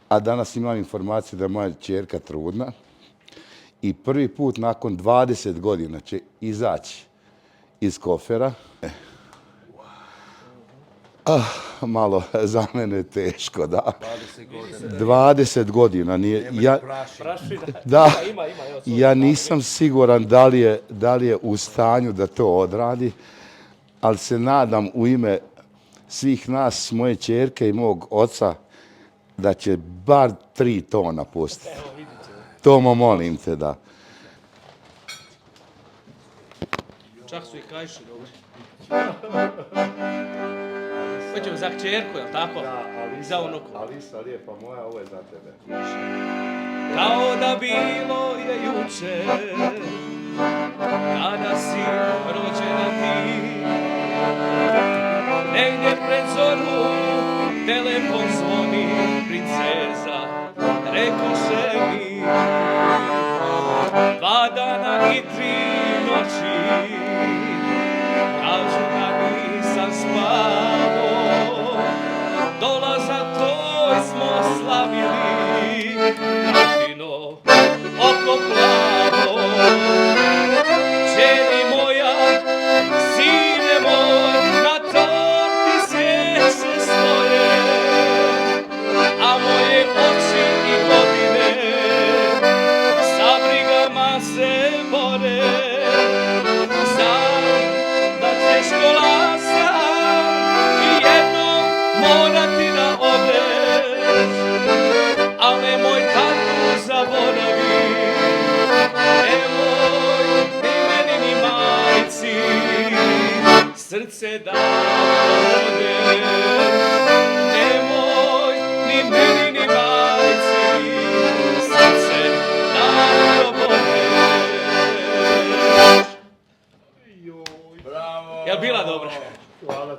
a danas imam informaciju da je moja ćerka trudna i prvi put nakon 20 godina će izaći iz kofera. Malo za mene teško, da. 20 godina. Da, ja nisam siguran da li je u stanju da to odradi, ali se nadam u ime svih nas, moje ćerke i mog oca, da će bar 3 tona pustiti. Tomo, molim te, da. Čak su i kajši dobri. Hoćemo za kćerku, jel' tako? Da, za unuku. Alisa, lijepa moja, ovo je za tebe. Kao da bilo je juče, kada si rođena ti. Negdje pred zoru, telefon zvoni, princeza, rekoše mi. 2 dana i 3 noći, kažu da nisam spavao. Dolazak tvoj smo slavili, Martino, oko plavo. Čeri moja, sine moj, na torti svijeće stoje, a moje oči i godine sa brigama se bore. Znam da ćeš golasa i jednom morati da odeš, al nemoj tako zaboravi, nemoj ni meni ni majci srce da odeš. Nemoj ni meni ni majci srce da odeš. Bravo! Jel bila dobra? Hvala.